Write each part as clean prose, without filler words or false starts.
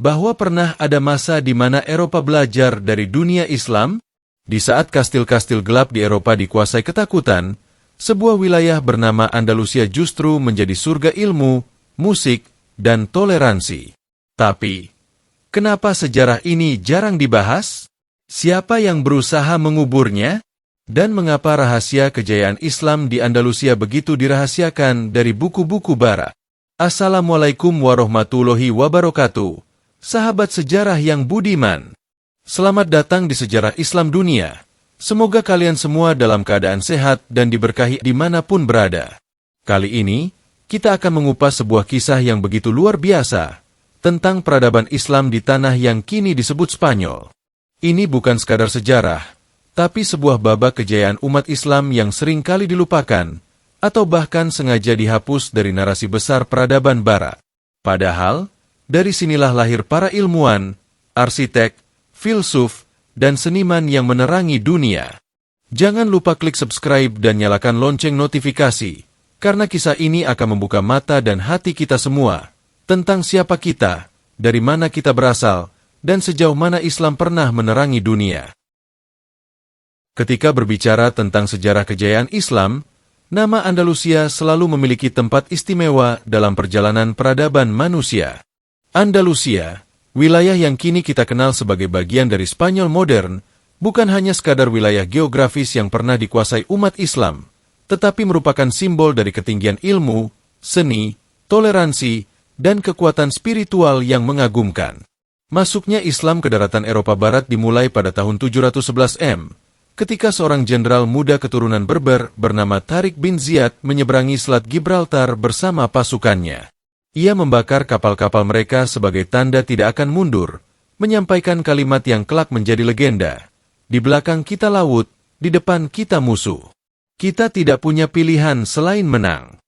bahwa pernah ada masa di mana Eropa belajar dari dunia Islam? Di saat kastil-kastil gelap di Eropa dikuasai ketakutan, sebuah wilayah bernama Andalusia justru menjadi surga ilmu, musik, dan toleransi. Tapi, kenapa sejarah ini jarang dibahas? Siapa yang berusaha menguburnya? Dan mengapa rahasia kejayaan Islam di Andalusia begitu dirahasiakan dari buku-buku barat? Assalamualaikum warahmatullahi wabarakatuh, sahabat sejarah yang budiman. Selamat datang di Sejarah Islam Dunia. Semoga kalian semua dalam keadaan sehat dan diberkahi dimanapun berada. Kali ini, kita akan mengupas sebuah kisah yang begitu luar biasa tentang peradaban Islam di tanah yang kini disebut Spanyol. Ini bukan sekadar sejarah, tapi sebuah babak kejayaan umat Islam yang sering kali dilupakan, atau bahkan sengaja dihapus dari narasi besar peradaban Barat. Padahal, dari sinilah lahir para ilmuwan, arsitek, filsuf, dan seniman yang menerangi dunia. Jangan lupa klik subscribe dan nyalakan lonceng notifikasi, karena kisah ini akan membuka mata dan hati kita semua, tentang siapa kita, dari mana kita berasal, dan sejauh mana Islam pernah menerangi dunia. Ketika berbicara tentang sejarah kejayaan Islam, nama Andalusia selalu memiliki tempat istimewa dalam perjalanan peradaban manusia. Andalusia, wilayah yang kini kita kenal sebagai bagian dari Spanyol modern, bukan hanya sekadar wilayah geografis yang pernah dikuasai umat Islam, tetapi merupakan simbol dari ketinggian ilmu, seni, toleransi, dan kekuatan spiritual yang mengagumkan. Masuknya Islam ke daratan Eropa Barat dimulai pada tahun 711 M, ketika seorang jenderal muda keturunan Berber bernama Tariq bin Ziyad menyeberangi Selat Gibraltar bersama pasukannya. Ia membakar kapal-kapal mereka sebagai tanda tidak akan mundur, menyampaikan kalimat yang kelak menjadi legenda. Di belakang kita laut, di depan kita musuh. Kita tidak punya pilihan selain menang.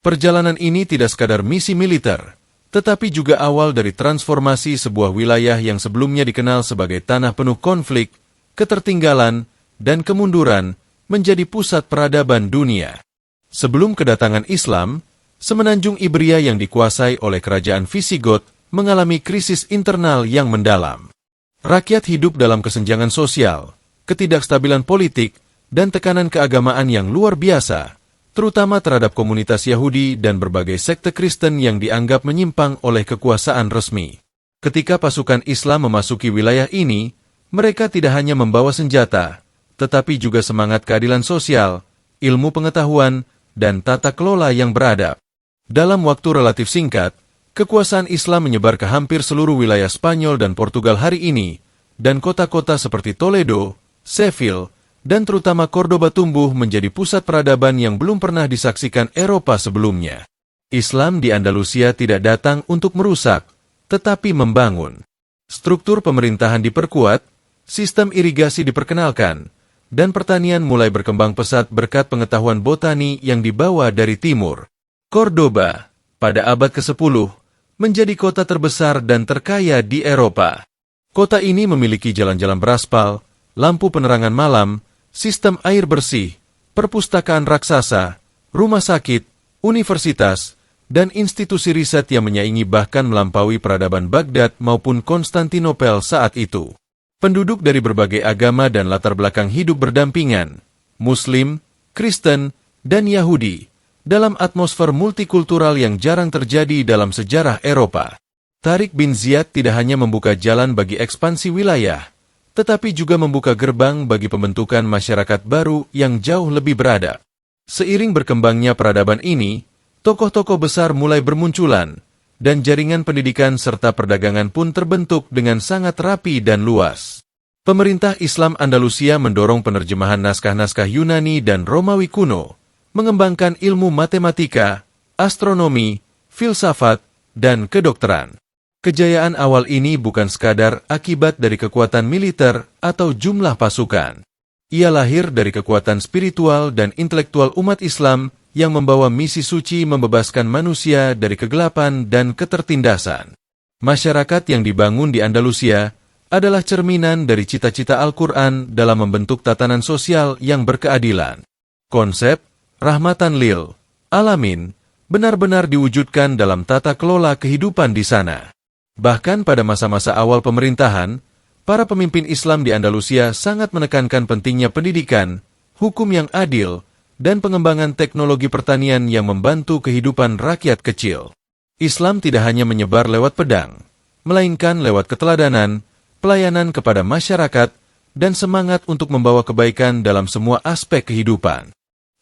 Perjalanan ini tidak sekadar misi militer, tetapi juga awal dari transformasi sebuah wilayah yang sebelumnya dikenal sebagai tanah penuh konflik, ketertinggalan, dan kemunduran menjadi pusat peradaban dunia. Sebelum kedatangan Islam, semenanjung Iberia yang dikuasai oleh kerajaan Visigot mengalami krisis internal yang mendalam. Rakyat hidup dalam kesenjangan sosial, ketidakstabilan politik, dan tekanan keagamaan yang luar biasa, terutama terhadap komunitas Yahudi dan berbagai sekte Kristen yang dianggap menyimpang oleh kekuasaan resmi. Ketika pasukan Islam memasuki wilayah ini, mereka tidak hanya membawa senjata, tetapi juga semangat keadilan sosial, ilmu pengetahuan, dan tata kelola yang beradab. Dalam waktu relatif singkat, kekuasaan Islam menyebar ke hampir seluruh wilayah Spanyol dan Portugal hari ini, dan kota-kota seperti Toledo, Seville, dan terutama Cordoba tumbuh menjadi pusat peradaban yang belum pernah disaksikan Eropa sebelumnya. Islam di Andalusia tidak datang untuk merusak, tetapi membangun. Struktur pemerintahan diperkuat, sistem irigasi diperkenalkan, dan pertanian mulai berkembang pesat berkat pengetahuan botani yang dibawa dari timur. Cordoba, pada abad ke-10, menjadi kota terbesar dan terkaya di Eropa. Kota ini memiliki jalan-jalan beraspal, lampu penerangan malam, sistem air bersih, perpustakaan raksasa, rumah sakit, universitas, dan institusi riset yang menyaingi bahkan melampaui peradaban Baghdad maupun Konstantinopel saat itu. Penduduk dari berbagai agama dan latar belakang hidup berdampingan, Muslim, Kristen, dan Yahudi, dalam atmosfer multikultural yang jarang terjadi dalam sejarah Eropa. Tariq bin Ziyad tidak hanya membuka jalan bagi ekspansi wilayah, tetapi juga membuka gerbang bagi pembentukan masyarakat baru yang jauh lebih beradab. Seiring berkembangnya peradaban ini, tokoh-tokoh besar mulai bermunculan, dan jaringan pendidikan serta perdagangan pun terbentuk dengan sangat rapi dan luas. Pemerintah Islam Andalusia mendorong penerjemahan naskah-naskah Yunani dan Romawi kuno, mengembangkan ilmu matematika, astronomi, filsafat, dan kedokteran. Kejayaan awal ini bukan sekadar akibat dari kekuatan militer atau jumlah pasukan. Ia lahir dari kekuatan spiritual dan intelektual umat Islam yang membawa misi suci membebaskan manusia dari kegelapan dan ketertindasan. Masyarakat yang dibangun di Andalusia adalah cerminan dari cita-cita Al-Quran dalam membentuk tatanan sosial yang berkeadilan. Konsep rahmatan lil alamin benar-benar diwujudkan dalam tata kelola kehidupan di sana. Bahkan pada masa-masa awal pemerintahan, para pemimpin Islam di Andalusia sangat menekankan pentingnya pendidikan, hukum yang adil, dan pengembangan teknologi pertanian yang membantu kehidupan rakyat kecil. Islam tidak hanya menyebar lewat pedang, melainkan lewat keteladanan, pelayanan kepada masyarakat, dan semangat untuk membawa kebaikan dalam semua aspek kehidupan.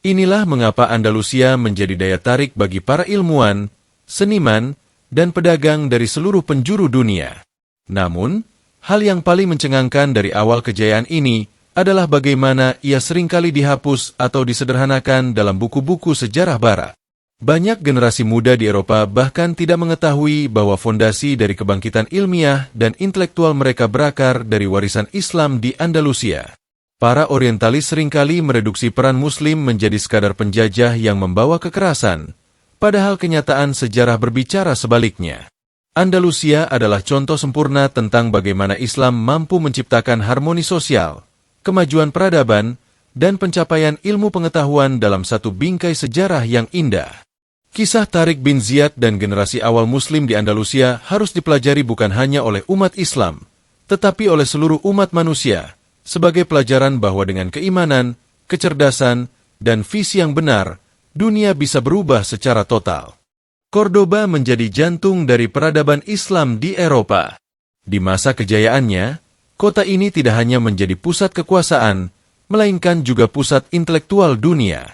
Inilah mengapa Andalusia menjadi daya tarik bagi para ilmuwan, seniman, dan pedagang dari seluruh penjuru dunia. Namun, hal yang paling mencengangkan dari awal kejayaan ini adalah bagaimana ia seringkali dihapus atau disederhanakan dalam buku-buku sejarah Barat. Banyak generasi muda di Eropa bahkan tidak mengetahui bahwa fondasi dari kebangkitan ilmiah dan intelektual mereka berakar dari warisan Islam di Andalusia. Para orientalis seringkali mereduksi peran Muslim menjadi sekadar penjajah yang membawa kekerasan, padahal kenyataan sejarah berbicara sebaliknya. Andalusia adalah contoh sempurna tentang bagaimana Islam mampu menciptakan harmoni sosial, kemajuan peradaban, dan pencapaian ilmu pengetahuan dalam satu bingkai sejarah yang indah. Kisah Tariq bin Ziyad dan generasi awal Muslim di Andalusia harus dipelajari bukan hanya oleh umat Islam, tetapi oleh seluruh umat manusia, sebagai pelajaran bahwa dengan keimanan, kecerdasan, dan visi yang benar, dunia bisa berubah secara total. Cordoba menjadi jantung dari peradaban Islam di Eropa. Di masa kejayaannya, kota ini tidak hanya menjadi pusat kekuasaan, melainkan juga pusat intelektual dunia.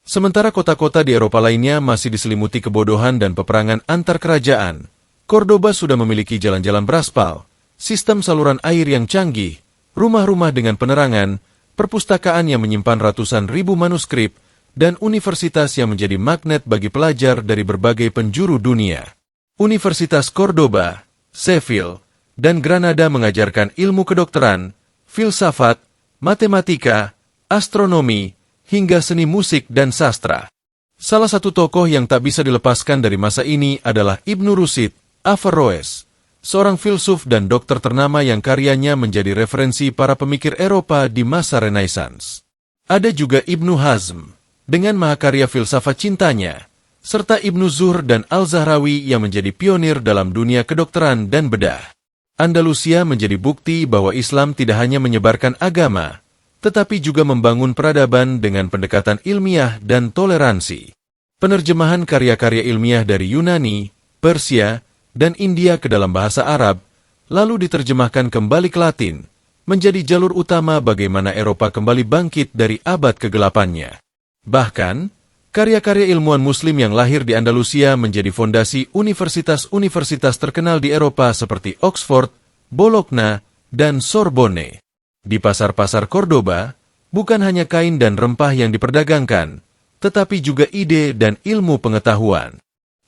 Sementara kota-kota di Eropa lainnya masih diselimuti kebodohan dan peperangan antar kerajaan, Cordoba sudah memiliki jalan-jalan beraspal, sistem saluran air yang canggih, rumah-rumah dengan penerangan, perpustakaan yang menyimpan ratusan ribu manuskrip, dan universitas yang menjadi magnet bagi pelajar dari berbagai penjuru dunia. Universitas Cordoba, Seville, dan Granada mengajarkan ilmu kedokteran, filsafat, matematika, astronomi, hingga seni musik dan sastra. Salah satu tokoh yang tak bisa dilepaskan dari masa ini adalah Ibnu Rushd, Averroes, seorang filsuf dan dokter ternama yang karyanya menjadi referensi para pemikir Eropa di masa Renaissance. Ada juga Ibnu Hazm, dengan mahakarya filsafat cintanya, serta Ibnu Zuhr dan Al-Zahrawi yang menjadi pionir dalam dunia kedokteran dan bedah. Andalusia menjadi bukti bahwa Islam tidak hanya menyebarkan agama, tetapi juga membangun peradaban dengan pendekatan ilmiah dan toleransi. Penerjemahan karya-karya ilmiah dari Yunani, Persia, dan India ke dalam bahasa Arab, lalu diterjemahkan kembali ke Latin, menjadi jalur utama bagaimana Eropa kembali bangkit dari abad kegelapannya. Bahkan, karya-karya ilmuwan Muslim yang lahir di Andalusia menjadi fondasi universitas-universitas terkenal di Eropa seperti Oxford, Bologna, dan Sorbonne. Di pasar-pasar Cordoba, bukan hanya kain dan rempah yang diperdagangkan, tetapi juga ide dan ilmu pengetahuan.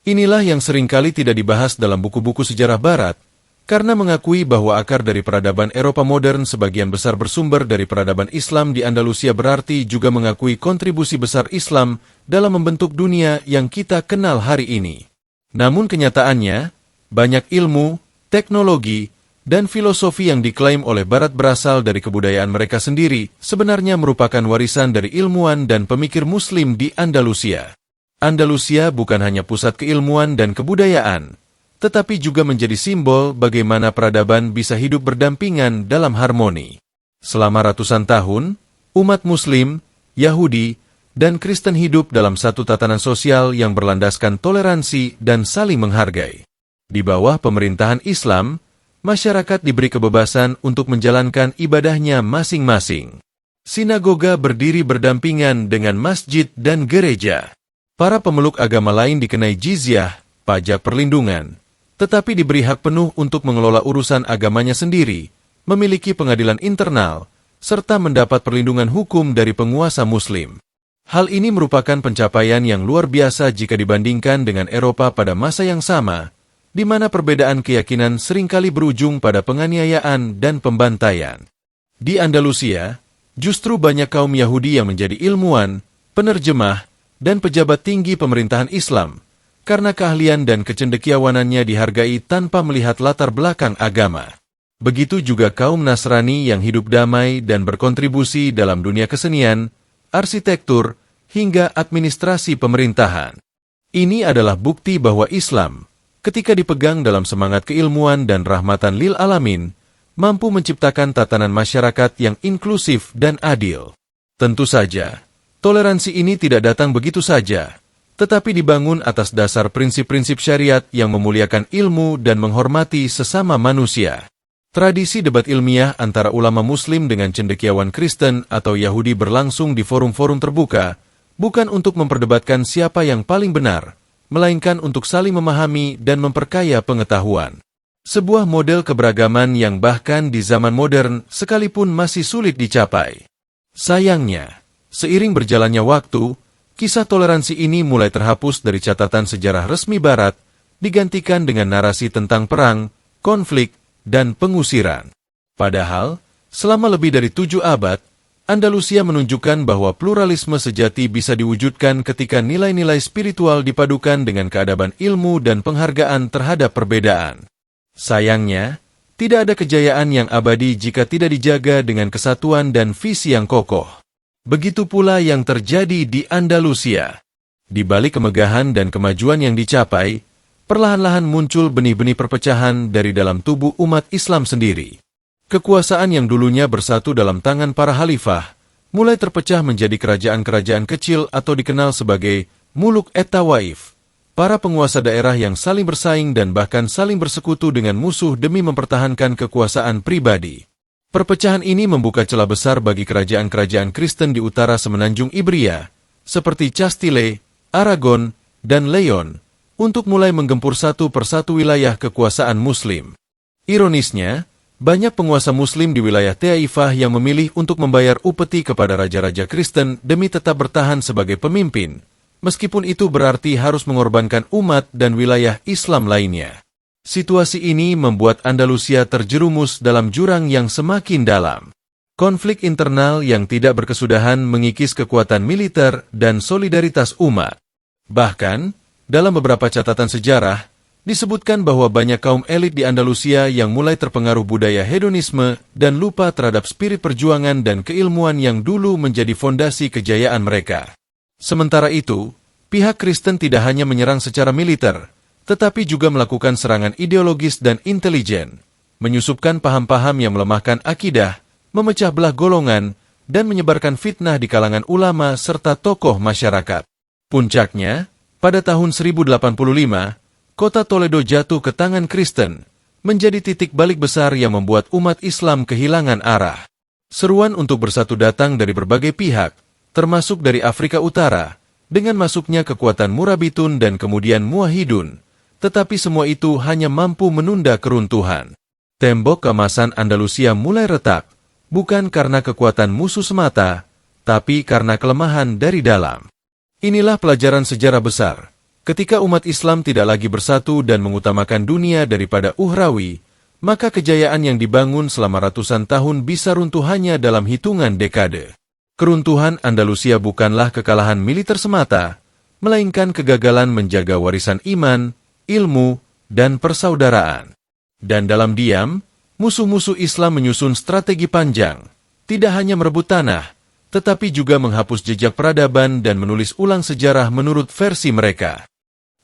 Inilah yang seringkali tidak dibahas dalam buku-buku sejarah Barat, karena mengakui bahwa akar dari peradaban Eropa modern sebagian besar bersumber dari peradaban Islam di Andalusia berarti juga mengakui kontribusi besar Islam dalam membentuk dunia yang kita kenal hari ini. Namun kenyataannya, banyak ilmu, teknologi, dan filosofi yang diklaim oleh Barat berasal dari kebudayaan mereka sendiri sebenarnya merupakan warisan dari ilmuwan dan pemikir Muslim di Andalusia. Andalusia bukan hanya pusat keilmuan dan kebudayaan, tetapi juga menjadi simbol bagaimana peradaban bisa hidup berdampingan dalam harmoni. Selama ratusan tahun, umat Muslim, Yahudi, dan Kristen hidup dalam satu tatanan sosial yang berlandaskan toleransi dan saling menghargai. Di bawah pemerintahan Islam, masyarakat diberi kebebasan untuk menjalankan ibadahnya masing-masing. Sinagoga berdiri berdampingan dengan masjid dan gereja. Para pemeluk agama lain dikenai jizyah, pajak perlindungan, tetapi diberi hak penuh untuk mengelola urusan agamanya sendiri, memiliki pengadilan internal, serta mendapat perlindungan hukum dari penguasa Muslim. Hal ini merupakan pencapaian yang luar biasa jika dibandingkan dengan Eropa pada masa yang sama, di mana perbedaan keyakinan seringkali berujung pada penganiayaan dan pembantaian. Di Andalusia, justru banyak kaum Yahudi yang menjadi ilmuwan, penerjemah, dan pejabat tinggi pemerintahan Islam, karena keahlian dan kecendekiawanannya dihargai tanpa melihat latar belakang agama. Begitu juga kaum Nasrani yang hidup damai dan berkontribusi dalam dunia kesenian, arsitektur, hingga administrasi pemerintahan. Ini adalah bukti bahwa Islam, ketika dipegang dalam semangat keilmuan dan rahmatan lil alamin, mampu menciptakan tatanan masyarakat yang inklusif dan adil. Tentu saja, toleransi ini tidak datang begitu saja, tetapi dibangun atas dasar prinsip-prinsip syariat yang memuliakan ilmu dan menghormati sesama manusia. Tradisi debat ilmiah antara ulama Muslim dengan cendekiawan Kristen atau Yahudi berlangsung di forum-forum terbuka, bukan untuk memperdebatkan siapa yang paling benar, melainkan untuk saling memahami dan memperkaya pengetahuan. Sebuah model keberagaman yang bahkan di zaman modern sekalipun masih sulit dicapai. Sayangnya, seiring berjalannya waktu, kisah toleransi ini mulai terhapus dari catatan sejarah resmi Barat, digantikan dengan narasi tentang perang, konflik, dan pengusiran. Padahal, selama lebih dari 7 abad, Andalusia menunjukkan bahwa pluralisme sejati bisa diwujudkan ketika nilai-nilai spiritual dipadukan dengan keadaban ilmu dan penghargaan terhadap perbedaan. Sayangnya, tidak ada kejayaan yang abadi jika tidak dijaga dengan kesatuan dan visi yang kokoh. Begitu pula yang terjadi di Andalusia. Di balik kemegahan dan kemajuan yang dicapai, perlahan-lahan muncul benih-benih perpecahan dari dalam tubuh umat Islam sendiri. Kekuasaan yang dulunya bersatu dalam tangan para khalifah, mulai terpecah menjadi kerajaan-kerajaan kecil atau dikenal sebagai muluk et-tawaif, para penguasa daerah yang saling bersaing dan bahkan saling bersekutu dengan musuh demi mempertahankan kekuasaan pribadi. Perpecahan ini membuka celah besar bagi kerajaan-kerajaan Kristen di utara semenanjung Ibria, seperti Castile, Aragon, dan Leon, untuk mulai menggempur satu persatu wilayah kekuasaan Muslim. Ironisnya, banyak penguasa Muslim di wilayah Taifah yang memilih untuk membayar upeti kepada raja-raja Kristen demi tetap bertahan sebagai pemimpin, meskipun itu berarti harus mengorbankan umat dan wilayah Islam lainnya. Situasi ini membuat Andalusia terjerumus dalam jurang yang semakin dalam. Konflik internal yang tidak berkesudahan mengikis kekuatan militer dan solidaritas umat. Bahkan, dalam beberapa catatan sejarah, disebutkan bahwa banyak kaum elit di Andalusia yang mulai terpengaruh budaya hedonisme dan lupa terhadap spirit perjuangan dan keilmuan yang dulu menjadi fondasi kejayaan mereka. Sementara itu, pihak Kristen tidak hanya menyerang secara militer, tetapi juga melakukan serangan ideologis dan intelijen, menyusupkan paham-paham yang melemahkan akidah, memecah belah golongan, dan menyebarkan fitnah di kalangan ulama serta tokoh masyarakat. Puncaknya, pada tahun 1085, kota Toledo jatuh ke tangan Kristen, menjadi titik balik besar yang membuat umat Islam kehilangan arah. Seruan untuk bersatu datang dari berbagai pihak, termasuk dari Afrika Utara, dengan masuknya kekuatan Murabitun dan kemudian Muwahhidun, tetapi semua itu hanya mampu menunda keruntuhan. Tembok keemasan Andalusia mulai retak, bukan karena kekuatan musuh semata, tapi karena kelemahan dari dalam. Inilah pelajaran sejarah besar. Ketika umat Islam tidak lagi bersatu dan mengutamakan dunia daripada ukhrawi, maka kejayaan yang dibangun selama ratusan tahun bisa runtuh hanya dalam hitungan dekade. Keruntuhan Andalusia bukanlah kekalahan militer semata, melainkan kegagalan menjaga warisan iman, ilmu, dan persaudaraan. Dan dalam diam, musuh-musuh Islam menyusun strategi panjang, tidak hanya merebut tanah, tetapi juga menghapus jejak peradaban dan menulis ulang sejarah menurut versi mereka.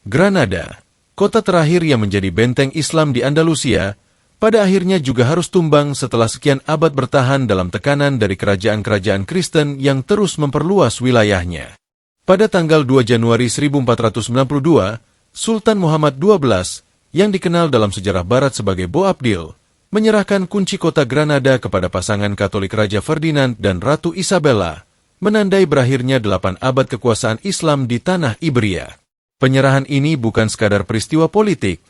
Granada, kota terakhir yang menjadi benteng Islam di Andalusia, pada akhirnya juga harus tumbang setelah sekian abad bertahan dalam tekanan dari kerajaan-kerajaan Kristen yang terus memperluas wilayahnya. Pada tanggal 2 Januari 1492, Sultan Muhammad XII, yang dikenal dalam sejarah Barat sebagai Boabdil, menyerahkan kunci kota Granada kepada pasangan Katolik Raja Ferdinand dan Ratu Isabella, menandai berakhirnya 8 abad kekuasaan Islam di tanah Iberia. Penyerahan ini bukan sekadar peristiwa politik,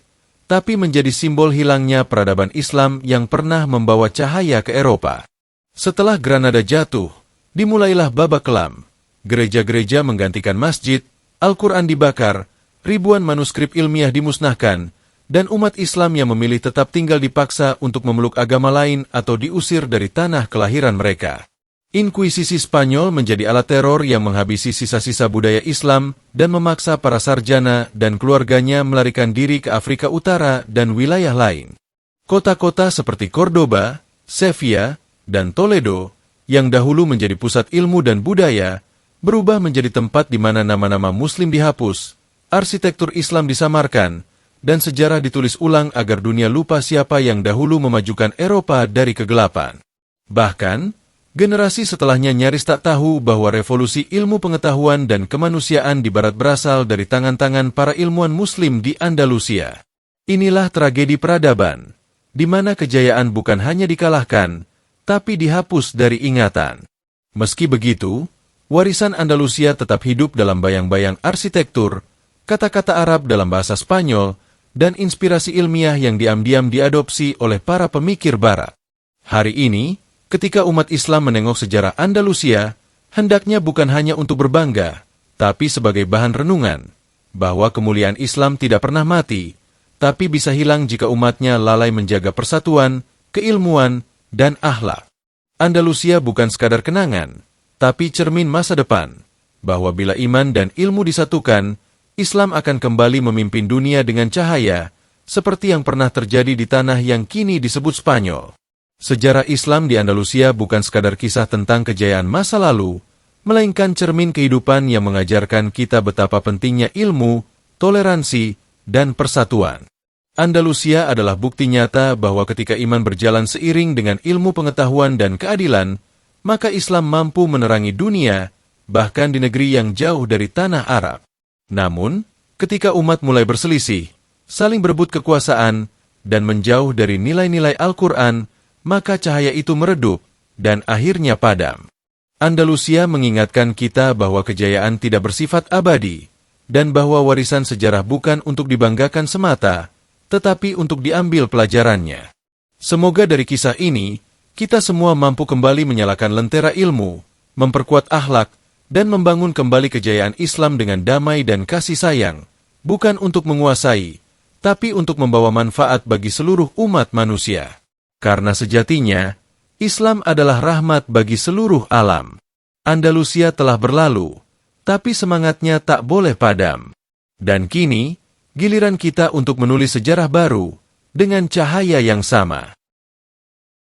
tapi menjadi simbol hilangnya peradaban Islam yang pernah membawa cahaya ke Eropa. Setelah Granada jatuh, dimulailah babak kelam. Gereja-gereja menggantikan masjid, Al-Quran dibakar, ribuan manuskrip ilmiah dimusnahkan, dan umat Islam yang memilih tetap tinggal dipaksa untuk memeluk agama lain atau diusir dari tanah kelahiran mereka. Inkuisisi Spanyol menjadi alat teror yang menghabisi sisa-sisa budaya Islam dan memaksa para sarjana dan keluarganya melarikan diri ke Afrika Utara dan wilayah lain. Kota-kota seperti Cordoba, Sevilla, dan Toledo, yang dahulu menjadi pusat ilmu dan budaya, berubah menjadi tempat di mana nama-nama Muslim dihapus, arsitektur Islam disamarkan, dan sejarah ditulis ulang agar dunia lupa siapa yang dahulu memajukan Eropa dari kegelapan. Bahkan, generasi setelahnya nyaris tak tahu bahwa revolusi ilmu pengetahuan dan kemanusiaan di Barat berasal dari tangan-tangan para ilmuwan Muslim di Andalusia. Inilah tragedi peradaban, di mana kejayaan bukan hanya dikalahkan, tapi dihapus dari ingatan. Meski begitu, warisan Andalusia tetap hidup dalam bayang-bayang arsitektur, kata-kata Arab dalam bahasa Spanyol, dan inspirasi ilmiah yang diam-diam diadopsi oleh para pemikir Barat. Hari ini, ketika umat Islam menengok sejarah Andalusia, hendaknya bukan hanya untuk berbangga, tapi sebagai bahan renungan, bahwa kemuliaan Islam tidak pernah mati, tapi bisa hilang jika umatnya lalai menjaga persatuan, keilmuan, dan akhlak. Andalusia bukan sekadar kenangan, tapi cermin masa depan, bahwa bila iman dan ilmu disatukan, Islam akan kembali memimpin dunia dengan cahaya, seperti yang pernah terjadi di tanah yang kini disebut Spanyol. Sejarah Islam di Andalusia bukan sekadar kisah tentang kejayaan masa lalu, melainkan cermin kehidupan yang mengajarkan kita betapa pentingnya ilmu, toleransi, dan persatuan. Andalusia adalah bukti nyata bahwa ketika iman berjalan seiring dengan ilmu pengetahuan dan keadilan, maka Islam mampu menerangi dunia, bahkan di negeri yang jauh dari tanah Arab. Namun, ketika umat mulai berselisih, saling berebut kekuasaan, dan menjauh dari nilai-nilai Al-Quran, maka cahaya itu meredup, dan akhirnya padam. Andalusia mengingatkan kita bahwa kejayaan tidak bersifat abadi, dan bahwa warisan sejarah bukan untuk dibanggakan semata, tetapi untuk diambil pelajarannya. Semoga dari kisah ini, kita semua mampu kembali menyalakan lentera ilmu, memperkuat akhlak, dan membangun kembali kejayaan Islam dengan damai dan kasih sayang, bukan untuk menguasai, tapi untuk membawa manfaat bagi seluruh umat manusia. Karena sejatinya, Islam adalah rahmat bagi seluruh alam. Andalusia telah berlalu, tapi semangatnya tak boleh padam. Dan kini, giliran kita untuk menulis sejarah baru, dengan cahaya yang sama.